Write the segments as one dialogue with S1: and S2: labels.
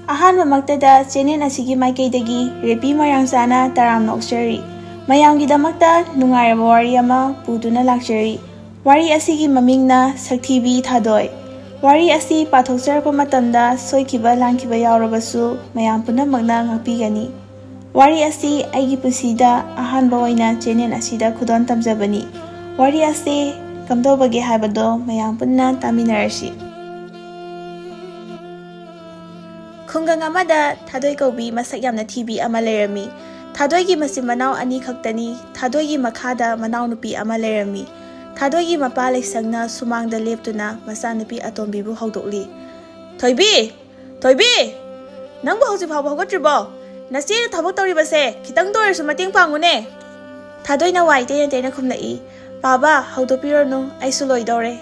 S1: ꯑꯍꯥꯟꯕꯃꯛꯇꯗ channel ꯑꯁꯤꯒꯤ ꯃꯥꯏꯀꯩꯗꯒꯤ ꯔꯦꯄꯤ ꯃꯣꯏꯔꯥꯡꯆꯥꯅ ꯇꯔꯥꯝꯅ ꯑꯣꯛꯆꯔꯤ꯫ ꯃꯌꯥꯝꯒꯤꯗꯃꯛꯇ ꯅꯨꯡꯉꯥꯏꯔꯕ ꯋꯥꯔꯤ ꯑꯃ ꯄꯨꯗꯨꯅ ꯂꯥꯛꯆꯔꯤ꯫ ꯋꯥꯔꯤ ꯑꯁꯤꯒꯤ ꯃꯃꯤꯡꯅ ꯁꯛꯊꯤꯕꯤ ꯊꯥꯗꯣꯏ꯫ ꯋꯥꯔꯤ ꯑꯁꯤ ꯄꯥꯊꯣꯛꯆꯔꯛꯄ ꯃꯇꯝꯗ ꯁꯣꯏꯈꯤꯕ ꯂꯥꯟꯈꯤꯕ ꯌꯥꯎꯔꯕꯁꯨ ꯃꯌꯥꯝ ꯄꯨꯝꯅꯃꯛꯅ ꯉꯥꯛꯄꯤꯒꯅꯤ꯫ ꯋꯥꯔꯤ ꯑꯁꯤ ꯑꯩꯒꯤ ꯄꯨꯟꯁꯤꯗ ꯑꯍꯥꯟꯕ ꯑꯣꯏꯅ ꯆꯦꯅꯦꯜ ꯑꯁꯤꯗ ꯈꯨꯗꯣꯜ ꯇꯝꯖꯕꯅꯤ꯫ ꯋꯥꯔꯤ ꯑꯁꯤ ꯀꯝꯗꯧꯕꯒꯦ ꯍꯥꯏꯕꯗꯣ ꯃꯌꯥꯝ ꯄꯨꯟꯅ ꯇꯥꯃꯤꯟꯅꯔꯁꯤ꯫ ꯈꯨꯡꯒꯪ ꯑꯃꯗ ꯊꯥꯗꯣꯏ ꯀꯧꯕꯤ ꯃꯁꯛ ꯌꯥꯝꯅ ꯊꯤꯕꯤ ꯑꯃ ꯂꯩꯔꯝꯃꯤ꯫ ꯊꯥꯗꯣꯏꯒꯤ ꯃꯆꯤꯟ ꯃꯅꯥꯎ ꯑꯅꯤ ꯈꯛꯇꯅꯤ꯫ ꯊꯥꯗꯣꯏꯒꯤ ꯃꯈꯥꯗ ꯃꯅꯥꯎꯅꯨꯄꯤ ꯑꯃ ꯂꯩꯔꯝꯃꯤ꯫ ꯊꯥꯗꯣꯏꯒꯤ ꯃꯄꯥ ꯂꯩꯁꯪꯅ ꯁꯨꯃꯥꯡꯗ ꯂꯦꯞꯇꯨꯅ ꯃꯆꯥꯅꯨꯄꯤ ꯑꯇꯣꯝꯕꯤꯕꯨ ꯍꯧꯗꯣꯛꯂꯤ꯫ "ꯊꯣꯏꯕꯤ! ꯊꯣꯏꯕꯤ! ꯅꯪꯕꯨ ꯍꯧꯖꯤꯛ ꯐꯥꯎꯕ ꯍꯧꯒꯠꯇ꯭ꯔꯤꯕꯣ? ꯅꯆꯦꯅ ꯊꯕꯛ ꯇꯧꯔꯤꯕꯁꯦ ꯈꯤꯇꯪꯇ ꯑꯣꯏꯔꯁꯨ ꯃꯇꯦꯡ ꯄꯥꯡꯉꯨꯅꯦ!" ꯊꯥꯗꯣꯏꯅ ꯋꯥꯏ ꯇꯩꯅ ꯇꯩꯅ ꯈꯨꯝꯂꯛꯏ꯫ "ꯄꯥꯕꯥ, ꯍꯧꯗꯣꯛꯄꯤꯔꯅꯨ, ꯑꯩꯁꯨ ꯂꯣꯏꯗꯧꯔꯦ꯫"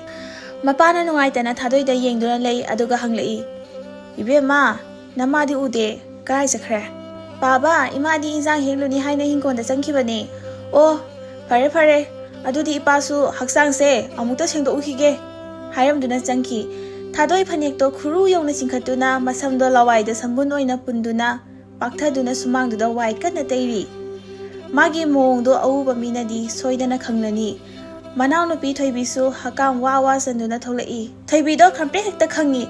S1: ꯃꯄꯥꯅ ꯅꯨꯡꯉꯥꯏꯇꯅ ꯊꯥꯗꯣꯏꯗ ꯌꯦꯡꯗꯨꯅ ꯂꯩ ꯑꯗꯨꯒ ꯍꯪꯂꯛꯏ, "ꯏꯕꯦꯝꯃ, ꯅꯃꯥꯗꯤ ꯎꯗꯦ, ꯀꯔꯥꯏ ꯆꯠꯈ꯭ꯔꯦ?" "ꯄꯥꯕꯥ, ꯏꯃꯥꯗꯤ ꯏꯟꯖꯥꯡ ꯍꯦꯛꯂꯨꯅꯤ ꯍꯥꯏꯅ ꯍꯤꯡꯒꯣꯜꯗ ꯆꯪꯈꯤꯕꯅꯦ." "ꯑꯣ, ꯐꯔꯦ ꯐꯔꯦ, ꯑꯗꯨꯗꯤ ꯏꯄꯥꯁꯨ ꯍꯛꯆꯥꯡꯁꯦ ꯑꯃꯨꯛꯇ ꯁꯦꯡꯗꯣꯛꯎꯈꯤꯒꯦ." ꯍꯥꯏꯔꯝꯗꯨꯅ ꯆꯪꯈꯤ꯫ ꯊꯥꯗꯣꯏ ꯐꯅꯦꯛꯇꯣ ꯈꯨꯔꯨ ꯌꯧꯅ ꯆꯤꯡꯈꯠꯇꯨꯅ ꯃꯁꯝꯗꯣ ꯂꯋꯥꯏꯗ ꯁꯝꯕꯨꯟ ꯑꯣꯏꯅ ꯄꯨꯟꯗꯨꯅ ꯄꯥꯛꯊꯗꯨꯅ ꯁꯨꯃꯥꯡꯗꯨꯗ ꯋꯥꯏ ꯀꯟꯅ ꯇꯩꯔꯤ꯫ ꯃꯥꯒꯤ ꯃꯑꯣꯡꯗꯣ ꯑꯎꯕ ꯃꯤꯅꯗꯤ ꯁꯣꯏꯗꯅ ꯈꯪꯂꯅꯤ꯫ ꯃꯅꯥꯎꯅꯨꯄꯤ ꯊꯣꯏꯕꯤꯁꯨ ꯍꯀꯥꯝ ꯋꯥ ꯋꯥ ꯆꯟꯗꯨꯅ ꯊꯣꯛꯂꯛꯏ꯫ ꯊꯣꯏꯕꯤꯗꯣ ꯈꯪꯄ꯭ꯔꯦꯛ ꯍꯦꯛꯇ ꯈꯪꯉꯤ꯫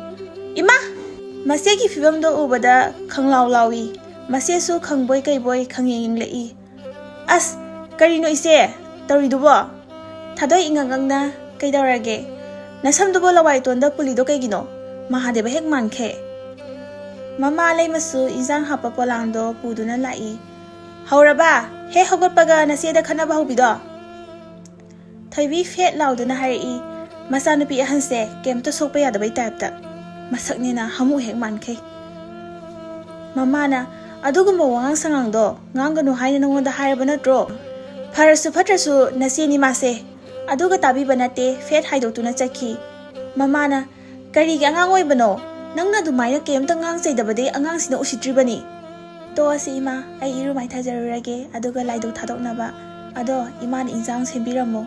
S1: "ꯏꯃꯥ!" ꯃꯆꯦꯒꯤ ꯐꯤꯕꯝꯗꯣ ꯎꯕꯗ ꯈꯪꯂꯥꯎ ꯂꯥꯎꯏ꯫ ꯃꯆꯦꯁꯨ ꯈꯪꯕꯣꯏ ꯀꯩꯕꯣꯏ ꯈꯪꯌꯦꯡ ꯌꯦꯡꯂꯛꯏ꯫ "ꯑꯁ, ꯀꯔꯤꯅꯣ ꯏꯆꯦ ꯇꯧꯔꯤꯗꯨꯕꯣ?" ꯊꯥꯗꯣꯏ ꯏꯉꯛ ꯉꯛꯅ, "ꯀꯩꯗꯧꯔꯒꯦ? ꯅꯁꯝꯗꯨꯕꯨ ꯂꯋꯥꯏꯇꯣꯟꯗ ꯄꯨꯜꯂꯤꯗꯣ ꯀꯩꯒꯤꯅꯣ? ꯃꯍꯥꯗꯦꯕ ꯍꯦꯛ ꯃꯥꯟꯈꯦ." ꯃꯃꯥ ꯂꯩꯃꯁꯨ ꯏꯟꯖꯥꯡ ꯍꯥꯞꯄ ꯄꯣꯂꯥꯡꯗꯣ ꯄꯨꯗꯨꯅ ꯂꯥꯛꯏ꯫ "ꯍꯧꯔꯕ? ꯍꯦꯛ ꯍꯧꯒꯠꯄꯒ ꯅꯆꯦꯗ ꯈꯠꯅꯕ ꯍꯧꯕꯤꯗꯣ?" ꯊꯣꯏꯕꯤ ꯐꯦꯠ ꯂꯥꯎꯗꯨꯅ ꯍꯥꯏꯔꯛꯏ꯫ ꯃꯆꯥꯅꯨꯄꯤ ꯑꯍꯟꯁꯦ ꯀꯩꯝꯇ ꯁꯣꯛꯄ ꯌꯥꯗꯕꯩ ꯇꯥꯏꯞꯇ ꯃꯁꯛꯅꯦꯅ ꯍꯥꯃꯨ ꯍꯦꯛ ꯃꯥꯟꯈꯩ꯫ ꯃꯃꯥꯅ, "ꯑꯗꯨꯒꯨꯝꯕ ꯋꯥꯉꯥꯡ ꯁꯉꯥꯡꯗꯣ ꯉꯥꯡꯒꯅꯨ ꯍꯥꯏꯅ ꯅꯉꯣꯟꯗ ꯍꯥꯏꯔꯕ ꯅꯠꯇ꯭ꯔꯣ? ꯐꯔꯁꯨ ꯐꯠꯇ꯭ꯔꯁꯨ ꯅꯆꯦꯅꯤ ꯃꯥꯁꯦ." ꯑꯗꯨꯒ ꯇꯥꯕꯤꯕ ꯅꯠꯇꯦ, ꯐꯦꯠ ꯍꯥꯏꯗꯣꯛꯇꯨꯅ ꯆꯠꯈꯤ꯫ ꯃꯃꯥꯅ, "ꯀꯔꯤꯒꯤ ꯑꯉꯥꯡ ꯑꯣꯏꯕꯅꯣ? ꯅꯪꯅ ꯑꯗꯨꯃꯥꯏꯅ ꯀꯩꯝꯇ ꯉꯥꯡ ꯆꯩꯗꯕꯗꯩ ꯑꯉꯥꯡꯁꯤꯅ ꯎꯁꯤꯠꯇ꯭ꯔꯤꯕꯅꯤ." "ꯇꯣꯛꯑꯁꯤ ꯏꯃꯥ, ꯑꯩ ꯏꯔꯨ ꯃꯥꯏꯊꯖꯔꯨꯔꯒꯦ, ꯑꯗꯨꯒ ꯂꯥꯏꯙꯨꯛ ꯊꯥꯗꯣꯛꯅꯕ. ꯑꯗꯣ ꯏꯃꯥꯅ ꯏꯟꯖꯥꯡ ꯁꯦꯝꯕꯤꯔꯝꯃꯣ."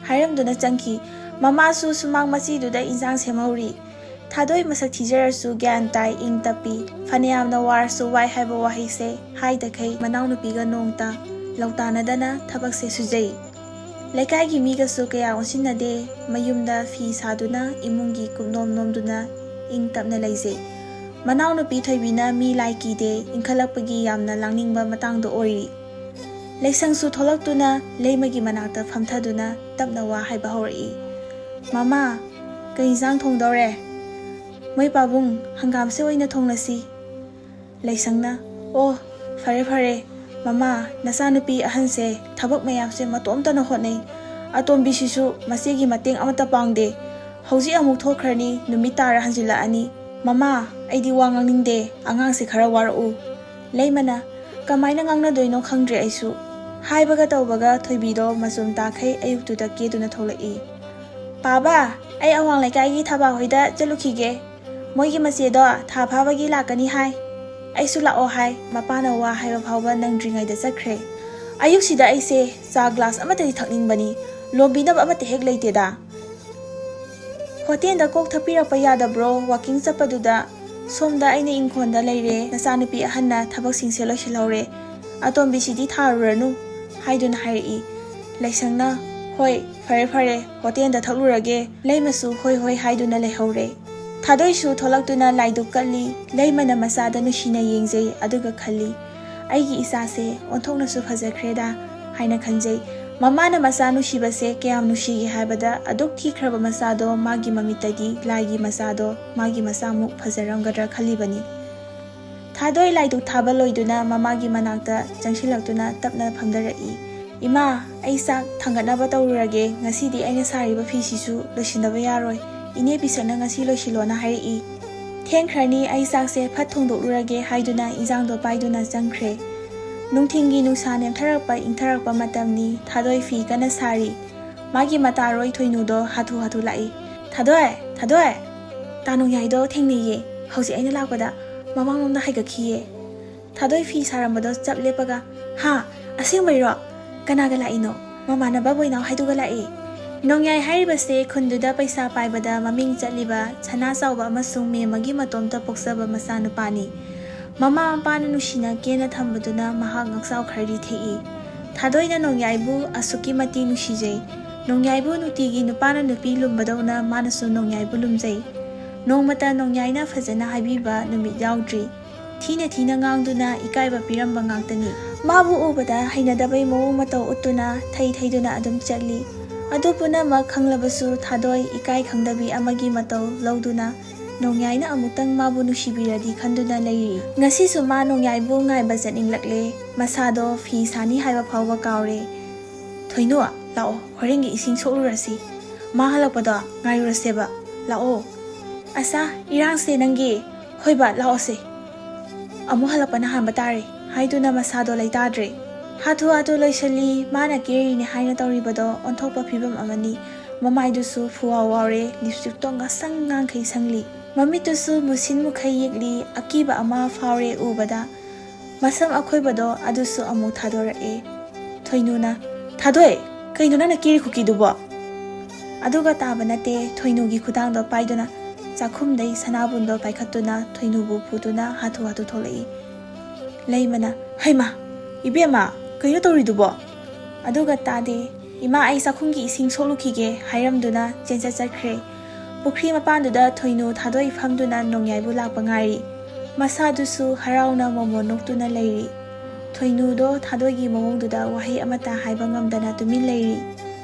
S1: ꯍꯥꯏꯔꯝꯗꯨꯅ ꯆꯪꯈꯤ꯫ ꯃꯃꯥꯁꯨ ꯁꯨꯃꯥꯡ ꯃꯆꯤꯗꯨꯗ ꯏꯟꯖꯥꯡ ꯁꯦꯝꯍꯧꯔꯤ꯫ ꯊꯥꯗꯣꯏ ꯃꯁꯛ ꯊꯤꯖꯔꯁꯨ ꯒ꯭ꯌꯥꯟ ꯇꯥꯏ, ꯏꯪ ꯇꯞꯄꯤ꯫ ꯐꯅꯌꯥꯝꯅ ꯋꯥꯔꯁꯨ ꯋꯥꯏ ꯍꯥꯏꯕ ꯋꯥꯍꯩꯁꯦ ꯍꯥꯏꯗꯈꯩ ꯃꯅꯥꯎꯅꯨꯄꯤꯒ ꯅꯣꯡꯇ ꯂꯧꯇꯥꯅꯗꯅ ꯊꯕꯛꯁꯦ ꯁꯨꯖꯩ꯫ ꯂꯩꯀꯥꯏꯒꯤ ꯃꯤꯒꯁꯨ ꯀꯌꯥ ꯑꯣꯟꯁꯤꯟꯅꯗꯦ꯫ ꯃꯌꯨꯝꯗ ꯐꯤ ꯁꯥꯗꯨꯅ ꯏꯃꯨꯡꯒꯤ ꯀꯨꯞꯅꯣꯝ ꯅꯣꯝꯗꯨꯅ ꯏꯪ ꯇꯞꯅ ꯂꯩꯖꯩ꯫ ꯃꯅꯥꯎꯅꯨꯄꯤ ꯊꯣꯏꯕꯤꯅ ꯃꯤ ꯂꯥꯏ ꯀꯤꯗꯦ, ꯏꯟꯈꯠꯂꯛꯄꯒꯤ ꯌꯥꯝꯅ ꯂꯥꯡꯅꯤꯡꯕ ꯃꯇꯥꯡꯗꯣ ꯑꯣꯏꯔꯤ꯫ ꯂꯩꯁꯪꯁꯨ ꯊꯣꯛꯂꯛꯇꯨꯅ ꯂꯩꯃꯒꯤ ꯃꯅꯥꯛꯇ ꯐꯝꯊꯗꯨꯅ ꯇꯞꯅ ꯋꯥ ꯍꯥꯏꯕ ꯍꯧꯔꯛꯏ꯫ "ꯃꯃꯥ, ꯀꯩ ꯏꯟꯖꯥꯡ ꯊꯣꯡꯗꯧꯔꯦ?" "ꯃꯣꯏ ꯄꯥꯕꯨꯡ, ꯍꯪꯒꯥꯝꯁꯦ ꯑꯣꯏꯅ ꯊꯣꯡꯂꯁꯤ." ꯂꯩꯁꯪꯅ, "ꯑꯣ, ꯐꯔꯦ ꯐꯔꯦ꯫ ꯃꯃꯥ, ꯅꯆꯥꯅꯨꯄꯤ ꯑꯍꯟꯁꯦ ꯊꯕꯛ ꯃꯌꯥꯝꯁꯦ ꯃꯇꯣꯝꯇꯅ ꯍꯣꯠꯅꯩ꯫ ꯑꯇꯣꯝꯕꯤꯁꯤꯁꯨ ꯃꯆꯦꯒꯤ ꯃꯇꯦꯡ ꯑꯃꯠꯇ ꯄꯥꯡꯗꯦ꯫ ꯍꯧꯖꯤꯛ ꯑꯃꯨꯛ ꯊꯣꯛꯈ꯭ꯔꯅꯤ, ꯅꯨꯃꯤꯠ ꯇꯥꯔ ꯍꯟꯖꯤꯜꯂꯛꯑꯅꯤ꯫ ꯃꯃꯥ, ꯑꯩꯗꯤ ꯋꯥ ꯉꯥꯡꯅꯤꯡꯗꯦ, ꯑꯉꯥꯡꯁꯦ ꯈꯔ ꯋꯥꯔꯛꯎ." ꯂꯩꯃꯅ, "ꯀꯃꯥꯏꯅ ꯉꯥꯡꯅꯗꯣꯏꯅꯣ ꯈꯪꯗ꯭ꯔꯦ ꯑꯩꯁꯨ." ꯍꯥꯏꯕꯒ ꯇꯧꯕꯒ ꯊꯣꯏꯕꯤꯗꯣ ꯃꯆꯨꯝ ꯇꯥꯈꯩ ꯑꯌꯨꯛꯇꯨꯗ ꯀꯦꯗꯨꯅ ꯊꯣꯛꯂꯛꯏ꯫ "ꯄꯥꯕꯥ, ꯑꯩ ꯑꯋꯥꯡ ꯂꯩꯀꯥꯏꯒꯤ ꯊꯕꯥ ꯍꯣꯏꯗ ꯆꯠꯂꯨꯈꯤꯒꯦ꯫ ꯃꯣꯏꯒꯤ ꯃꯆꯦꯗꯣ ꯊꯥ ꯐꯥꯕꯒꯤ ꯂꯥꯛꯀꯅꯤ ꯍꯥꯏ꯫ ꯑꯩꯁꯨ ꯂꯥꯛꯑꯣ ꯍꯥꯏ." ꯃꯄꯥꯅ ꯋꯥ ꯍꯥꯏꯕ ꯐꯥꯎꯕ ꯅꯪꯗ꯭ꯔꯤꯉꯩꯗ ꯆꯠꯈ꯭ꯔꯦ꯫ "ꯑꯌꯨꯛꯁꯤꯗ ꯑꯩꯁꯦ ꯆꯥ ꯒ꯭ꯂꯥꯁ ꯑꯃꯠꯇꯗꯤ ꯊꯛꯅꯤꯡꯕꯅꯤ, ꯂꯣꯟꯕꯤꯅꯕ ꯑꯃꯠꯇ ꯍꯦꯛ ꯂꯩꯇꯦꯗ." "ꯍꯣꯇꯦꯜꯗ ꯀꯣꯛ ꯊꯛꯄꯤꯔꯛꯄ ꯌꯥꯗꯕ꯭ꯔꯣ? ꯋꯥꯀꯤꯡ ꯆꯠꯄꯗꯨꯗ." "ꯁꯣꯝꯗ ꯑꯩꯅ ꯏꯪꯈꯣꯜꯗ ꯂꯩꯔꯦ, ꯅꯆꯥꯅꯨꯄꯤ ꯑꯍꯟꯅ ꯊꯕꯛꯁꯤꯡꯁꯦ ꯂꯣꯏꯁꯤꯜꯍꯧꯔꯦ, ꯑꯇꯣꯝꯕꯤꯁꯤꯗꯤ ꯊꯥꯔꯨꯔꯅꯨ." ꯍꯥꯏꯗꯨꯅ ꯍꯥꯏꯔꯛꯏ꯫ ꯂꯩꯁꯪꯅ, "ꯍꯣꯏ, ꯐꯔꯦ ꯐꯔꯦ, ꯍꯣꯇꯦꯜꯗ ꯊꯛꯂꯨꯔꯒꯦ." ꯂꯩꯃꯁꯨ ꯍꯣꯏ ꯍꯣꯏ ꯍꯥꯏꯗꯨꯅ ꯂꯩꯍꯧꯔꯦ꯫ ꯊꯥꯗꯣꯏꯁꯨ ꯊꯣꯛꯂꯛꯇꯨꯅ ꯂꯥꯏꯙꯨꯛ ꯀꯠꯂꯤ꯫ ꯂꯩꯃꯅ ꯃꯆꯥꯗ ꯅꯨꯡꯁꯤꯅ ꯌꯦꯡꯖꯩ ꯑꯗꯨꯒ ꯈꯜꯂꯤ, "ꯑꯩꯒꯤ ꯏꯆꯥꯁꯦ ꯑꯣꯟꯊꯣꯛꯅꯁꯨ ꯐꯖꯈ꯭ꯔꯦꯗ" ꯍꯥꯏꯅ ꯈꯟꯖꯩ꯫ ꯃꯃꯥꯅ ꯃꯆꯥ ꯅꯨꯡꯁꯤꯕꯁꯦ ꯀꯌꯥꯝ ꯅꯨꯡꯁꯤꯒꯦ ꯍꯥꯏꯕꯗ ꯑꯗꯨꯛ ꯊꯤꯈ꯭ꯔꯕ ꯃꯆꯥꯗꯣ ꯃꯥꯒꯤ ꯃꯃꯤꯠꯇꯗꯤ ꯂꯥꯏꯒꯤ ꯃꯆꯥꯗꯣ ꯃꯥꯒꯤ ꯃꯆꯥꯃꯨꯛ ꯐꯖꯔꯝꯒꯗ꯭ꯔꯥ ꯈꯜꯂꯤꯕꯅꯤ꯫ ꯊꯥꯗꯣꯏ ꯂꯥꯏꯙꯨꯛ ꯊꯥꯕ ꯂꯣꯏꯗꯨꯅ ꯃꯃꯥꯒꯤ ꯃꯅꯥꯛꯇ ꯆꯪꯁꯤꯜꯂꯛꯇꯨꯅ ꯇꯞꯅ ꯐꯝꯊꯔꯛꯏ꯫ "ꯏꯃꯥ, ꯑꯩ ꯆꯥꯛ ꯊꯥꯡꯒꯠꯅꯕ ꯇꯧꯔꯨꯔꯒꯦ. ꯉꯁꯤꯗꯤ ꯑꯩꯅ ꯁꯥꯔꯤꯕ ꯐꯤꯁꯤꯁꯨ ꯂꯣꯏꯁꯤꯟꯗꯕ ꯌꯥꯔꯣꯏ. ꯏꯅꯦ ꯄꯤꯁꯛꯅ ꯉꯁꯤ ꯂꯣꯏꯁꯤꯜꯂꯣꯅ ꯍꯥꯏꯔꯛꯏ." "ꯊꯦꯡꯈ꯭ꯔꯅꯤ, ꯑꯩ ꯆꯥꯛꯁꯦ ꯐꯠ ꯊꯣꯡꯗꯣꯛꯂꯨꯔꯒꯦ." ꯍꯥꯏꯗꯨꯅ ꯏꯟꯖꯥꯡꯗꯣ パꯏꯗꯨꯅ ꯆꯪꯈ꯭ꯔꯦ꯫ ꯅꯨꯡꯊꯤꯟꯒꯤ ꯅꯨꯡꯁꯥ ꯅꯦꯝꯊꯔꯛꯄ ꯏꯪꯊꯔꯛꯄ ꯃꯇꯝꯅꯤ꯫ ꯊꯥꯗꯣꯏ ꯐꯤ ꯀꯟꯅ ꯁꯥꯔꯤ꯫ ꯃꯥꯒꯤ ꯃꯇꯥꯔꯣꯏ ꯊꯣꯏꯅꯨꯗꯣ ꯍꯥꯊꯨ ꯍꯥꯊꯨ ꯂꯥꯛꯏ꯫ "ꯊꯥꯗꯣꯏ, ꯊꯥꯗꯣꯏ, ꯇꯥꯅꯨꯡꯌꯥꯏꯗꯣ ꯊꯦꯡꯅꯩꯌꯦ, ꯍꯧꯖꯤꯛ ꯑꯩꯅ ꯂꯥꯛꯄꯗ ꯃꯃꯥꯡꯂꯣꯝꯗ ꯍꯥꯏꯒꯠꯈꯤꯌꯦ." ꯊꯥꯗꯣꯏ ꯐꯤ ꯁꯥꯔꯝꯕꯗꯣ ꯆꯞ ꯂꯦꯞꯄꯒ, "ꯍꯥ, ꯑꯁꯦꯡꯕꯩꯔꯣ? ꯀꯅꯥꯒ ꯂꯥꯛꯏꯅꯣ?" "ꯃꯃꯥꯟꯅꯕ ꯕꯣꯏꯅꯥꯎ ꯍꯥꯏꯗꯨꯒ ꯂꯥꯛꯏ." ꯅꯣꯡꯌꯥꯏ ꯍꯥꯏꯔꯤꯕꯁꯦ ꯈꯨꯟꯗꯨꯗ ꯄꯩꯁꯥ ꯄꯥꯏꯕꯗ ꯃꯃꯤꯡ ꯆꯠꯂꯤꯕ ꯁꯅꯥ ꯆꯥꯎꯕ ꯑꯃꯁꯨꯡ ꯃꯦꯝꯃꯒꯤ ꯃꯇꯣꯝꯇ ꯄꯣꯛꯆꯕ ꯃꯆꯥꯅꯨꯄꯥꯅꯤ꯫ ꯃꯃꯥ ꯃꯄꯥꯅ ꯅꯨꯡꯁꯤꯅ ꯀꯦꯅ ꯊꯝꯕꯗꯨꯅ ꯃꯍꯥꯛ ꯉꯛꯆꯥꯎ ꯈꯔꯗꯤ ꯊꯦꯛꯏ꯫ ꯊꯥꯗꯣꯏꯅ ꯅꯣꯡꯌꯥꯏꯕꯨ ꯑꯁꯨꯛꯀꯤ ꯃꯇꯤꯛ ꯅꯨꯡꯁꯤꯖꯩ꯫ ꯅꯣꯡꯌꯥꯏꯕꯨ ꯅꯨꯡꯇꯤꯒꯤ ꯅꯨꯄꯥꯅ ꯅꯨꯄꯤ ꯂꯨꯝꯕꯗꯧꯅ ꯃꯥꯅꯁꯨ ꯅꯣꯡꯌꯥꯏꯕꯨ ꯂꯨꯝꯖꯩ꯫ ꯅꯣꯡꯃꯇ ꯅꯣꯡꯌꯥꯏꯅ ꯐꯖꯅ ꯍꯥꯏꯕꯤꯕ ꯅꯨꯃꯤꯠ ꯌꯥꯎꯗ꯭ꯔꯤ꯫ ꯊꯤꯅ ꯉꯥꯡꯗꯨꯅ ꯏꯀꯥꯏꯕ ꯄꯤꯔꯝꯕ ꯉꯥꯛꯇꯅꯤ꯫ ꯃꯥꯕꯨ ꯎꯕꯗ ꯍꯩꯅꯗꯕꯩ ꯃꯑꯣꯡ ꯃꯇꯧ ꯎꯠꯇꯨꯅ ꯊꯩꯗꯨꯅ ꯑꯗꯨꯝ ꯆꯠꯂꯤ꯫ ꯑꯗꯨ ꯄꯨꯝꯅꯃꯛ ꯈꯪꯂꯕꯁꯨ ꯊꯥꯗꯣꯏ ꯏꯀꯥꯏ ꯈꯪꯗꯕꯤ ꯑꯃꯒꯤ ꯃꯇꯧ ꯂꯧꯗꯨꯅ ꯅꯣꯡꯌꯥꯏꯅ ꯑꯃꯨꯛꯇꯪ ꯃꯥꯕꯨ ꯅꯨꯡꯁꯤꯕꯤꯔꯗꯤ ꯈꯟꯗꯨꯅ ꯂꯩꯔꯤ꯫ ꯉꯁꯤꯁꯨ ꯃꯥ ꯅꯣꯡꯌꯥꯏꯕꯨ ꯉꯥꯏꯕ ꯆꯠꯅꯤꯡꯂꯛꯂꯦ꯫ ꯃꯁꯥꯗꯣ ꯐꯤ ꯁꯥꯅꯤ ꯍꯥꯏꯕ ꯐꯥꯎꯕ ꯀꯥꯎꯔꯦ꯫ ꯊꯣꯏꯅꯨ, ꯂꯥꯛꯑꯣ, ꯍꯣꯔꯦꯟꯒꯤ ꯏꯁꯤꯡ ꯁꯣꯛꯂꯨꯔꯁꯤ꯫ ꯃꯥ ꯍꯜꯂꯛꯄꯗꯣ ꯉꯥꯏꯔꯨꯔꯁꯦꯕ, ꯂꯥꯛꯑꯣ꯫ ꯑꯁꯥ, ꯏꯔꯥꯡꯁꯦ ꯅꯪꯒꯤ꯫ ꯍꯣꯏꯕ, ꯂꯥꯛꯑꯣꯁꯦ꯫ ꯑꯃꯨꯛ ꯍꯜꯂꯛꯄꯅ ꯍꯥꯟꯕ ꯇꯥꯔꯦ ꯍꯥꯏꯗꯨꯅ ꯃꯁꯥꯗꯣ ꯂꯩꯇꯥꯗ꯭ꯔꯦ꯫ ꯍꯥꯊꯨ ꯂꯣꯏꯁꯤꯜꯂꯤ꯫ ꯃꯥꯅ ꯀꯦꯔꯤꯅꯦ ꯍꯥꯏꯅ ꯇꯧꯔꯤꯕꯗꯣ ꯑꯣꯟꯊꯣꯛꯄ ꯐꯤꯕꯝ ꯑꯃꯅꯤ꯫ ꯃꯃꯥꯏꯗꯨꯁꯨ ꯐꯨꯋꯥꯎ ꯋꯥꯎꯔꯦ, ꯂꯤꯞꯁꯇꯤꯛꯇꯣ ꯉꯥꯡꯁꯪ ꯉꯥꯡꯈꯩ ꯁꯪꯂꯤ꯫ ꯃꯃꯤꯠꯇꯨꯁꯨ ꯃꯨꯁꯤꯟ ꯃꯨꯈꯩ ꯌꯦꯛꯂꯤ꯫ ꯑꯀꯤꯕ ꯑꯃ ꯐꯥꯎꯔꯦ ꯎꯕꯗ꯫ ꯃꯁꯝ ꯑꯈꯣꯏꯕꯗꯣ ꯑꯗꯨꯁꯨ ꯑꯃꯨꯛ ꯊꯥꯗꯣꯔꯛꯑꯦ꯫ ꯊꯣꯏꯅꯨꯅ, ꯊꯥꯗꯣꯏ, ꯀꯩꯅꯣ ꯅꯪꯅ ꯀꯦꯔꯤ ꯈꯨꯀꯤꯗꯨꯕꯣ? ꯑꯗꯨꯒ ꯇꯥꯕ ꯅꯠꯇꯦ, ꯊꯣꯏꯅꯨꯒꯤ ꯈꯨꯗꯥꯡꯗꯣ ꯄꯥꯏꯗꯨꯅ ꯆꯥꯛꯈꯨꯝꯗꯩ ꯁꯅꯥꯕꯨꯟꯗꯣ ꯄꯥꯏꯈꯠꯇꯨꯅ ꯊꯣꯏꯅꯨꯕꯨ ꯐꯨꯗꯨꯅ ꯍꯥꯊꯨ ꯊꯣꯛꯂꯛꯏ꯫ ꯂꯩꯃꯅ, ꯍꯩꯃꯥ, ꯏꯕꯦꯝꯃ, ꯀꯩꯅꯣ ꯇꯧꯔꯤꯗꯨꯕꯣ? ꯑꯗꯨꯒ ꯇꯥꯗꯦ, ꯏꯃꯥ ꯑꯩ ꯆꯥꯛꯈꯨꯝꯒꯤ ꯏꯁꯤꯡ ꯁꯣꯛꯂꯨꯈꯤꯒꯦ ꯍꯥꯏꯔꯝꯗꯨꯅ ꯆꯠꯈ꯭ꯔꯦ꯫ ꯄꯨꯈ꯭ꯔꯤ ꯃꯄꯥꯟꯗꯨꯗ ꯊꯣꯏꯅꯨ ꯊꯥꯗꯣꯏ ꯐꯝꯗꯨꯅ ꯅꯣꯡꯌꯥꯏꯕꯨ ꯂꯥꯛꯄ ꯉꯥꯏꯔꯤ꯫ ꯃꯁꯥꯗꯨꯁꯨ ꯍꯔꯥꯎꯅ ꯃꯣꯃꯣꯟ ꯅꯣꯛꯇꯨꯅ ꯂꯩꯔꯤ꯫ ꯊꯣꯏꯅꯨꯗꯣ ꯊꯥꯗꯣꯏꯒꯤ ꯃꯑꯣꯡꯗꯨꯗ ꯋꯥꯍꯩ ꯑꯃꯠꯇ ꯍꯥꯏꯕ ꯉꯝꯗꯅ ꯇꯨꯃꯤꯟ ꯂꯩꯔꯤ꯫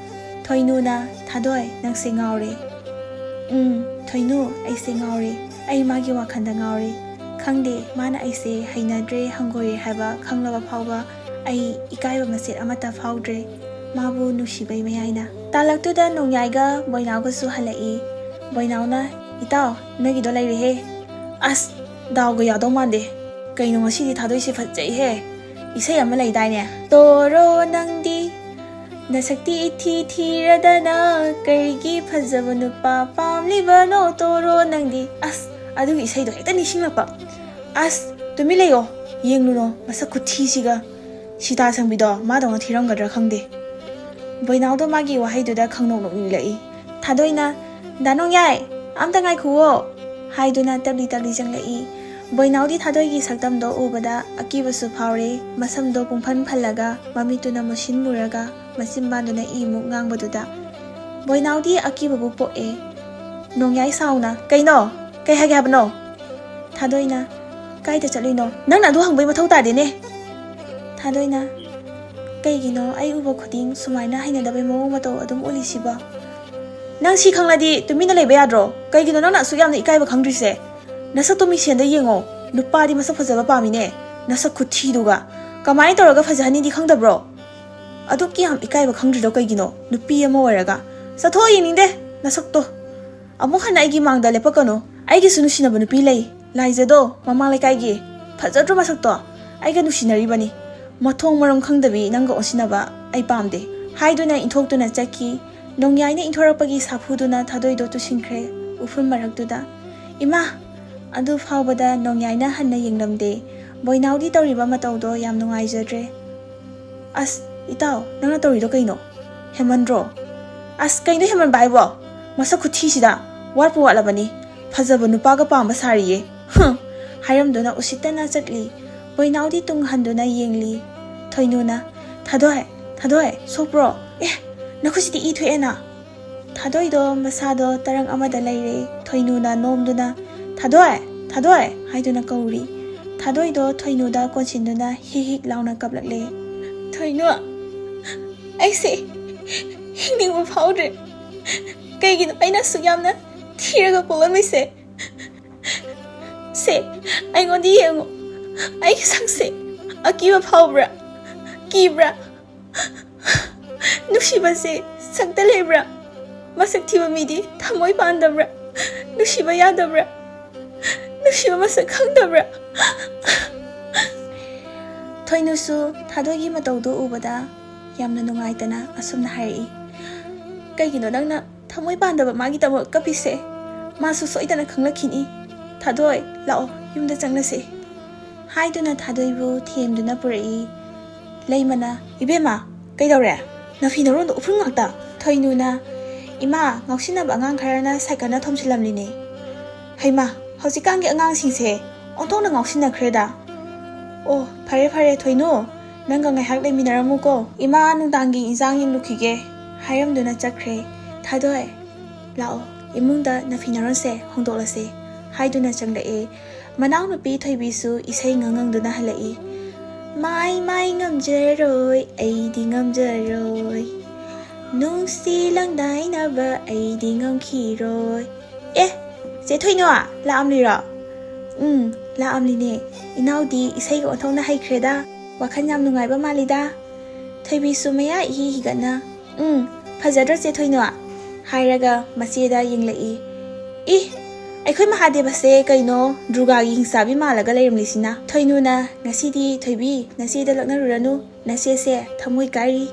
S1: ꯊꯣꯏꯅꯨꯅ, ꯊꯥꯗꯣꯏ, ꯅꯪꯁꯦ ꯉꯥꯎꯔꯦ꯫ ꯊꯣꯏꯅꯨ, ꯑꯩꯁꯦ ꯉꯥꯎꯔꯦ꯫ ꯑꯩ ꯃꯥꯒꯤ ꯋꯥꯈꯜꯗ ꯉꯥꯎꯔꯦ꯫ ꯈꯪꯗꯦ, ꯃꯥꯅ ꯑꯩꯁꯦ ꯍꯩꯅꯗ꯭ꯔꯦ, ꯍꯪꯒꯣꯏꯔꯦ ꯍꯥꯏꯕ ꯈꯪꯂꯕ ꯐꯥꯎꯕ ꯑꯩ ꯏꯀꯥꯏꯕ ꯃꯆꯦꯠ ꯑꯃꯠꯇ ꯐꯥꯎꯗ꯭ꯔꯦ, ꯃꯥꯕꯨ ꯅꯨꯡꯁꯤꯕꯩ ꯃꯌꯥꯏꯅ꯫ ꯇꯥꯂꯛꯇꯨꯗ ꯅꯣꯡꯌꯥꯏꯒ ꯕꯣꯏꯅꯥꯎꯒꯁꯨ ꯍꯜꯂꯛꯏ꯫ ꯕꯣꯏꯅꯥꯎꯅ, ꯏꯇꯥꯎ, ꯅꯣꯏꯒꯤꯗꯣ ꯂꯩꯔꯦꯍꯦ꯫ ꯑꯁ, ꯗꯥꯎꯒ ꯌꯥꯗꯧ ꯃꯥꯟꯗꯦ꯫ ꯀꯩꯅꯣ ꯉꯁꯤꯗꯤ ꯊꯥꯗꯣꯏꯁꯦ ꯐꯖꯩꯍꯦ꯫ ꯏꯁꯩ ꯑꯃ ꯂꯩꯗꯥꯏꯅꯦ, ꯇꯣꯔꯣ ꯅꯪꯗꯤ ꯅꯁꯛꯇꯤ ꯏꯊꯤ ꯊꯤꯔꯗꯅ ꯀꯔꯤꯒꯤ ꯐꯖꯕ ꯅꯨꯄꯥ ꯄꯥꯝꯂꯤꯕꯅꯣ ꯇꯣꯔꯣ ꯅꯪꯗꯤ꯫ ꯑꯁ, ꯑꯗꯨꯒꯤ ꯏꯁꯩꯗꯣ ꯍꯦꯛꯇ ꯅꯤꯡꯁꯤꯡꯂꯛꯄ꯫ ꯑꯁ, ꯇꯨꯃꯤꯟ ꯂꯩꯌꯣ, ꯌꯦꯡꯂꯨꯅꯣ ꯃꯁꯛ ꯈꯨꯊꯤꯁꯤꯒ꯫ ꯁꯤꯇꯥ ꯁꯪꯕꯤꯗꯣ ꯃꯥꯗꯧꯅ ꯊꯤꯔꯝꯒꯗ꯭ꯔꯥ ꯈꯪꯗꯦ꯫ ꯕꯣꯏꯅꯥꯎꯗꯣ ꯃꯥꯒꯤ ꯋꯥꯍꯩꯗꯨꯗ ꯈꯪꯅꯣꯛ ꯅꯣꯛꯅꯤꯡꯂꯛꯏ꯫ ꯊꯥꯗꯣꯏꯅ, ꯗꯥ ꯅꯣꯡꯌꯥꯏ, ꯑꯝꯇ ꯉꯥꯏꯈꯨꯋꯣ ꯍꯥꯏꯗꯨꯅ ꯇꯞꯂꯤ ꯆꯪꯂꯛꯏ꯫ ꯕꯣꯏꯅꯥꯎꯗꯤ ꯊꯥꯗꯣꯏꯒꯤ ꯁꯛꯇꯝꯗꯣ ꯎꯕꯗ ꯑꯀꯤꯕꯁꯨ ꯐꯥꯎꯔꯦ꯫ ꯃꯁꯝꯗꯣ ꯄꯨꯡꯐꯟ ꯐꯜꯂꯒ, ꯃꯃꯤꯠꯇꯨꯅ ꯃꯨꯁꯤꯟ ꯃꯨꯔꯒ, ꯃꯆꯤꯟꯕꯥꯟꯗꯨꯅ ꯏꯃꯨꯛ ꯉꯥꯡꯕꯗꯨꯗ ꯕꯣꯏꯅꯥꯎꯗꯤ ꯑꯀꯤꯕꯕꯨ ꯄꯣꯛꯑꯦ꯫ ꯅꯣꯡꯌꯥꯏ ꯁꯥꯎꯅ, ꯀꯩꯅꯣ? ꯀꯩ ꯍꯥꯏꯒꯦ ꯍꯥꯏꯕꯅꯣ? ꯊꯥꯗꯣꯏꯅ, ꯀꯥꯏꯗ ꯆꯠꯂꯨꯏꯅꯣ? ꯅꯪꯅ ꯑꯗꯨ ꯍꯪꯕꯩ ꯃꯊꯧ ꯇꯥꯗꯦꯅꯦ꯫ ꯊꯥꯗꯣꯏꯅ, ꯀꯩꯒꯤꯅꯣ ꯑꯩ ꯎꯕ ꯈꯨꯗꯤꯡ ꯁꯨꯃꯥꯏꯅ ꯍꯩꯅꯗꯕꯩ ꯃꯑꯣꯡ ꯃꯇꯧ ꯑꯗꯨꯝ ꯎꯠꯂꯤꯁꯤꯕꯣ? ꯅꯪ ꯁꯤ ꯈꯪꯂꯗꯤ ꯇꯨꯃꯤꯟꯅ ꯂꯩꯕ ꯌꯥꯗ꯭ꯔꯣ? ꯀꯩꯒꯤꯅꯣ ꯅꯪꯅ ꯑꯁꯨꯛ ꯌꯥꯝꯅ ꯏꯀꯥꯏꯕ ꯈꯪꯗ꯭ꯔꯤꯁꯦ? ꯅꯁꯛꯇꯣ ꯃꯤꯡꯁꯦꯟꯗ ꯌꯦꯡꯉꯣ, ꯅꯨꯄꯥꯗꯤ ꯃꯁꯛ ꯐꯖꯕ ꯄꯥꯝꯃꯤꯅꯦ꯫ ꯅꯁꯛ ꯈꯨꯊꯤꯗꯨꯒ ꯀꯃꯥꯏꯅ ꯇꯧꯔꯒ ꯐꯖꯍꯟꯅꯤꯗꯤ ꯈꯪꯗꯕ꯭ꯔꯣ? ꯑꯗꯨꯛ ꯌꯥꯝ ꯏꯀꯥꯏꯕ ꯈꯪꯗ꯭ꯔꯤꯗꯣ ꯀꯩꯒꯤꯅꯣ? ꯅꯨꯄꯤ ꯑꯃ ꯑꯣꯏꯔꯒ ꯆꯠꯊꯣꯛ, ꯌꯦꯡꯅꯤꯡꯗꯦ ꯅꯁꯛꯇꯣ꯫ ꯑꯃꯨꯛ ꯍꯟꯅ ꯑꯩꯒꯤ ꯃꯥꯡꯗ ꯂꯦꯞꯄꯛꯀꯅꯨ꯫ ꯑꯩꯒꯤꯁꯨ ꯅꯨꯡꯁꯤꯅꯕ ꯅꯨꯄꯤ ꯂꯩ, ꯂꯥꯏꯖꯗꯣ, ꯃꯃꯥꯡ ꯂꯩꯀꯥꯏꯒꯤ꯫ ꯐꯖꯗ꯭ꯔꯣ ꯃꯁꯛꯇꯣ? ꯑꯩꯒ ꯅꯨꯡꯁꯤꯅꯔꯤꯕꯅꯤ꯫ ꯃꯊꯣꯡ ꯃꯔꯝ ꯈꯪꯗꯕꯤ ꯅꯪꯒ ꯑꯣꯟꯁꯤꯟꯅꯕ ꯑꯩ ꯄꯥꯝꯗꯦ ꯍꯥꯏꯗꯨꯅ ꯏꯟꯊꯣꯛꯇꯨꯅ ꯆꯠꯈꯤ꯫ ꯅꯣꯡꯌꯥꯏꯅ ꯏꯟꯊꯣꯔꯛꯄꯒꯤ ꯁꯥꯐꯨꯗꯨꯅ ꯊꯥꯗꯣꯏꯗꯣ ꯇꯨꯁꯤꯟꯈ꯭ꯔꯦ ꯎꯐꯨꯜ ꯃꯔꯛꯇꯨꯗ꯫ ꯏꯃꯥ! ꯑꯗꯨ ꯐꯥꯎꯕꯗ ꯅꯣꯡꯌꯥꯏꯅ ꯍꯟꯅ ꯌꯦꯡꯂꯝꯗꯦ꯫ ꯕꯣꯏꯅꯥꯎꯗꯤ ꯇꯧꯔꯤꯕ ꯃꯇꯧꯗꯣ ꯌꯥꯝ ꯅꯨꯡꯉꯥꯏꯖꯗ꯭ꯔꯦ꯫ ꯑꯁ, ꯏꯇꯥꯎ, ꯅꯪꯅ ꯇꯧꯔꯤꯗꯣ ꯀꯩꯅꯣ? ꯍꯦꯃꯟꯗ꯭ꯔꯣ? ꯑꯁ, ꯀꯩꯅꯣ ꯍꯦꯃꯟꯕ ꯍꯥꯏꯕꯣ? ꯃꯁꯛ ꯈꯨꯊꯤꯁꯤꯗ ꯋꯥꯠꯄꯨ ꯋꯥꯠꯂꯕꯅꯤ꯫ ꯐꯖꯕ ꯅꯨꯄꯥꯒ ꯄꯥꯝꯕ ꯁꯥꯔꯤꯌꯦ, ꯍꯥꯏꯔꯝꯗꯨꯅ ꯎꯁꯤꯠꯇꯅ ꯆꯠꯂꯤ꯫ ꯕꯣꯏꯅꯥꯎꯗꯤ ꯇꯨꯡ ꯍꯟꯗꯨꯅ ꯌꯦꯡꯂꯤ꯫ ꯊꯣꯏꯅꯨꯅ, ꯊꯥꯗꯣꯏ, ꯁꯣꯛꯄ꯭ꯔꯣ? ꯅꯈꯨꯠꯁꯤꯗꯤ ꯏ ꯊꯣꯛꯑꯦꯅ꯫ ꯊꯥꯗꯣꯏꯗꯣ ꯃꯁꯥꯗꯣ ꯇꯔꯪ ꯑꯃꯗ ꯂꯩꯔꯦ꯫ ꯊꯣꯏꯅꯨꯅ ꯅꯣꯝꯗꯨꯅ, ꯊꯥꯗꯣꯏ ꯍꯥꯏꯗꯨꯅ ꯀꯧꯔꯤ꯫ ꯊꯥꯗꯣꯏꯗꯣ ꯊꯣꯏꯅꯨꯗ ꯀꯣꯟꯁꯤꯟꯗꯨꯅ ꯍꯤꯛ ꯂꯥꯎꯅ ꯀꯞꯂꯛꯂꯦ꯫ ꯊꯣꯏꯅꯨ, ꯑꯩꯁꯦ ꯍꯤꯡꯅꯤꯡꯕ ꯐꯥꯎꯗ꯭ꯔꯦ꯫ ꯀꯩꯒꯤꯅꯣ ꯑꯩꯅ ꯑꯁꯨꯛ ꯌꯥꯝꯅ ꯊꯤꯔꯒ ꯄꯣꯛꯂꯝꯃꯤꯁꯦ? ꯁꯦ, ꯑꯩꯉꯣꯟꯗ ꯌꯦꯡꯉꯣ, ꯑꯩꯒꯤ ꯁꯛꯁꯦ ꯑꯀꯤꯕ ꯐꯥꯎꯕ꯭ꯔꯥ? ꯀꯤꯕ꯭ꯔꯥ? ꯅꯨꯡꯁꯤꯕꯁꯦ ꯁꯛꯇ ꯂꯩꯕ꯭ꯔꯥ? ꯃꯁꯛ ꯊꯤꯕ ꯃꯤꯗꯤ ꯊꯃꯣꯏ ꯄꯥꯟꯗꯕ꯭ꯔꯥ? ꯅꯨꯡꯁꯤꯕ ꯌꯥꯗꯕ꯭ꯔꯥ? ꯅꯨꯡꯁꯤꯕ ꯃꯁꯛ ꯈꯪꯗꯕ꯭ꯔꯥ? ꯊꯣꯏꯅꯨꯁꯨ ꯊꯥꯗꯣꯏꯒꯤ ꯃꯇꯧꯗꯣ ꯎꯕꯗ ꯌꯥꯝꯅ ꯅꯨꯡꯉꯥꯏꯇꯅ ꯑꯁꯨꯝꯅ ꯍꯥꯏꯔꯛꯏ꯫ ꯀꯩꯒꯤꯅꯣ ꯅꯪꯅ ꯊꯃꯣꯏ ꯄꯥꯟꯗꯕ ꯃꯥꯒꯤꯗꯃꯛ ꯀꯞꯄꯤꯁꯦ? ꯃꯥꯁꯨ ꯁꯣꯏꯗꯅ ꯈꯪꯂꯛꯈꯤꯅꯤ꯫ ꯊꯥꯗꯣꯏ, ꯂꯥꯛꯑꯣ, ꯌꯨꯝꯗ ꯆꯪꯂꯁꯦ ꯍꯥꯏꯗꯨꯅ ꯊꯥꯗꯣꯏꯕꯨ ꯊꯦꯝꯗꯨꯅ ꯄꯨꯔꯛꯏ꯫ ꯂꯩꯃꯅ, ꯏꯕꯦꯝꯃ, ꯀꯩꯗꯧꯔꯦ? ꯅꯐꯤ ꯅꯔꯣꯟꯗꯣ ꯎꯐꯨꯜ ꯉꯥꯛꯇ꯫ ꯊꯣꯏꯅꯨꯅ, Ima, ngausinaba angang kharana saikana thomsilamline. Haima, haujikangi angangsingse onthokna ngausinnakhre Oh, fare thoino. Nanga ngaihak leminaramuko. Ima nungdangi injang yenglukhige. Hairamduna chakre. Thadoi, lao, imungda nafinaronse hongdoklase. Haiduna changla'e. Manau nupi thoibisu isai ngangangduna halai. Mai ngamjaroi, aidi ngamjaroi. Nungsi langdainaba aidi ngamkhiroi. Je thoino laamlira. Laamline. Inaudi isai go onthokna haikreda. Wakhan yam nungaiba malida. Thoibisu maya higana. Phajadra je thoino hairaga maseda yenglai. Aikhoi Mahadeva se kaino Durga gi hingsabi malaga leirimlisina. Thoinuna ngasidi thoibi nasida laknaruranu nase se thamoi kari.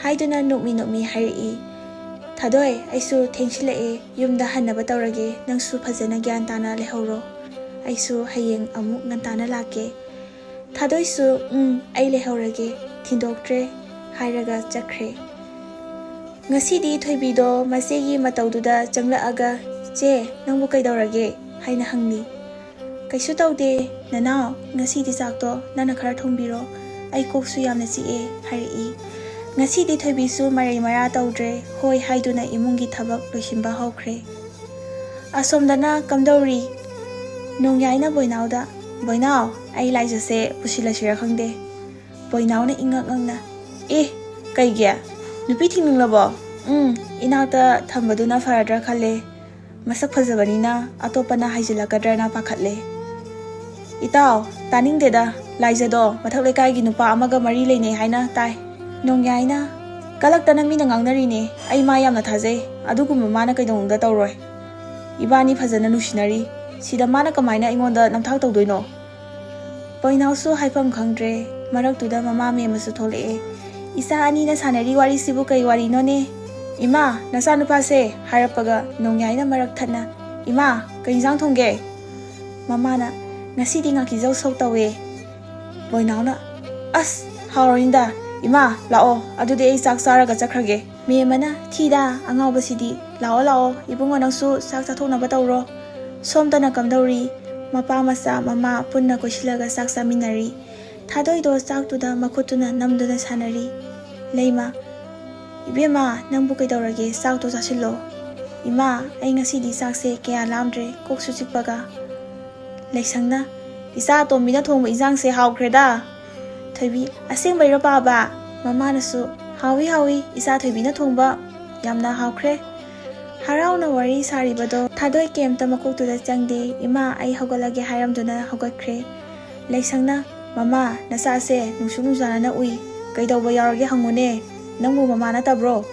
S1: Haiduna nokmi hairi. Thadoi aisu thengsilae yumda hannaba tawrage nangsu phajana gyan tana lehoro. Aisu hayeng amuk ngantana lake. Thadoi su ai lehorage thindoktre hairaga chakre. Ngasidi thoibido masegi mataududa changlaaga Je, nangbu kaidawrage haina hangni. Kaisu tawde nanao ngasidi chakto nana khara thongbiro. Ai koksu yamna chi'e hairi. Ngasidi thoibisu marai mara tawdre hoi haiduna imungi thabak loisimba haukhre. Asomdana kamdawri nongyaina boinauda. Boinau ai laijase pusilasira khangde. Boinauna ingakngangna. Kaigya nupi thinglabo. Inauta thambaduna faradra khale. Masak fajabanina atopana haijilakadrana pakhatle. Itao taningdeda laijado mathak lekai gi nupa amaga mari leine haina tai. Nongyaina kalaktana mina ngangnarine ai ma yamna thajai aduguma mana kaidongda tawroi. Ibani fajana nusinari sida mana kamaina ingonda namthak tawdoino. Boinausu haifam khangdre maraktuda mama memasu thole. Isa anina sanari wari sibu kai wari none. Ima, nasa nupase harapaga nongyaina marak thana. Ima, kainjang thongge. Mamana, ngasidi ngaki jau sok tawe. Boinauna, haurinda. Ima, lao, adude ai sak saraga chakrage. Memana, thida, angawbasidi. Lao, ibungo nangsu sak chathoknaba tawro. Somdana kamdawri, mapa masa mama punna koisilaga sak saminari. Thadoido saktuda makhutuna namduna sanari. Leima, Ibema nangbu kaidawrage sakto chasilo. Ima ai ngasidi sakse kaya lamdre koksu chikpaga. Laisangna isa tombina thongba injangse haukreda. Thoibi asengbaira baba mamanasu hawi isa thoibina thongba yamna haukre. Harauna wari saribado thadoi kemta makoktuda changde. Ima ai hogalage hairamduna hogatkre. Laisangna mama nasase nungsunungjanana ui kaidawba yaurage hangone. Nangbu mama tabro.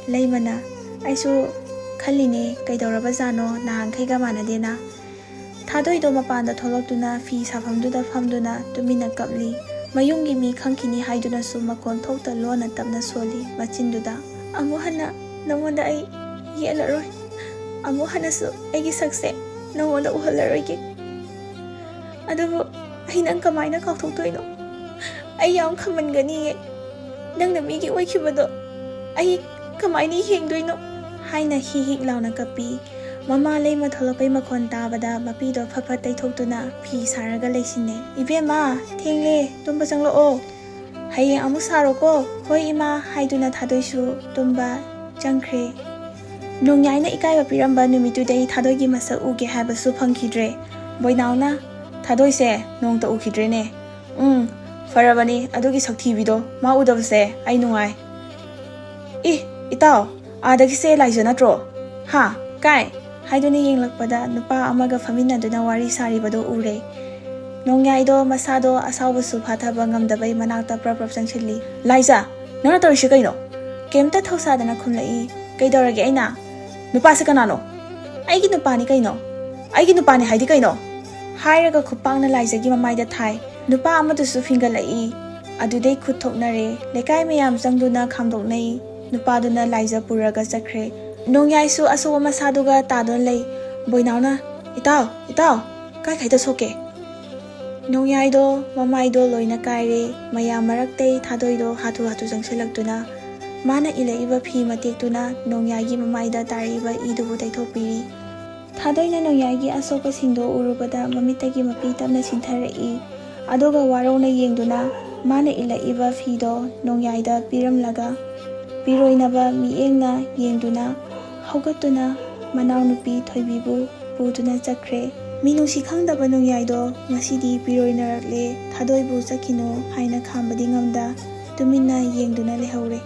S1: Laimana aisu khaline kaidawraba jano nahankhaiga manadena. Thadoido mapanda tholoktuna fi safamduda famduna tumina kapli. Mayungi mi khangkini haiduna su makon thokta lona tapna soli machinduda. Amuhana nangonda ai yelaroi. Amuhana su aigi sakse nangonda uhallaroige. Adubu ai nang kamaina kauthoktoino. Ai yam khamangani. Nangna migi oikhibado ai kamaini hengdoino haina hi launa kapi. Mama leima tholopai makhon tabada mapido phaphat taithoktuna phi saraga leisine. Ibema thengle tumba changloo. Haye amu saroko. Hoi ima haiduna thadoisu tumba changkhre. Nongyaina ikaiba piramba numitudai thadoigi masak uge habasu phangkhidre. Boinauna thadoise nongta ukhidrene. Farabani adugi saktibido ma udabase ai nungai. Itao adagise laija natro. Ha, kai haiduni yenglakpada nupa amaga faminaduna wari saribado ure. Nongyaido masado asawbasu phathaba ngamdabai manakta prap changchili. Laija, nana tawrishi kaino? Kemta thausadana khumlai. Kaidawrage aina? Nupa se kanano? Aigi nupani kaino? Aigi nupani haidi kaino? Hairaga khupangna laijagi mamaida thai. Nupa amadusu fingalai. Adudai khuthoknare. Lekai mayam changduna khamdoknai. Nupaduna laija puraga chakre. Nongyaisu asowa masaduga tadon lay. Boinauna, itao, kai kaita soke. Nongyaido, mamaido loina kaire. Mayam maraktay thadoido hatu changsilaktuna. ꯃꯥꯅ ꯏꯜꯂꯛꯏꯕ ꯐꯤ ꯃꯇꯦꯛꯇꯨꯅ ꯅꯣꯡꯌꯥꯏꯒꯤ ꯃꯃꯥꯏꯗ ꯇꯥꯔꯛꯏꯕ ꯏꯗꯨꯕꯨ ꯇꯩꯊꯣꯛꯄꯤꯔꯤ꯫ ꯊꯥꯗꯣꯏꯅ ꯅꯣꯡꯌꯥꯏꯒꯤ ꯑꯁꯣꯛꯄꯁꯤꯡꯗꯣ ꯎꯔꯨꯕꯗ ꯃꯃꯤꯠꯇꯒꯤ ꯃꯄꯤ ꯇꯞꯅ ꯆꯤꯡꯊꯔꯛꯏ꯫ ꯑꯗꯨꯒ ꯋꯥꯔꯧꯅ ꯌꯦꯡꯗꯨꯅ ꯃꯥꯅ ꯏꯜꯂꯛꯏꯕ ꯐꯤꯗꯣ ꯅꯣꯡꯌꯥꯏꯗ ꯄꯤꯔꯝꯂꯒ ꯄꯤꯔꯣꯏꯅꯕ ꯃꯤꯠꯌꯦꯡꯅ ꯌꯦꯡꯗꯨꯅ ꯍꯧꯒꯠꯇꯨꯅ ꯃꯅꯥꯎꯅꯨꯄꯤ ꯊꯣꯏꯕꯤꯕꯨ ꯄꯨꯗꯨꯅ ꯆꯠꯈ꯭ꯔꯦ꯫ ꯃꯤꯅꯨꯡꯁꯤ ꯈꯪꯗꯕ ꯅꯣꯡꯌꯥꯏꯗꯣ ꯉꯁꯤꯗꯤ ꯄꯤꯔꯣꯏꯅꯔꯛꯂꯦ, ꯊꯥꯗꯣꯏꯕꯨ ꯆꯠꯈꯤꯅꯨ ꯍꯥꯏꯅ ꯈꯥꯝꯕꯗꯤ ꯉꯝꯗ ꯇꯨꯃꯤꯟꯅ ꯌꯦꯡꯗꯨꯅ ꯂꯩꯍꯧꯔꯦ꯫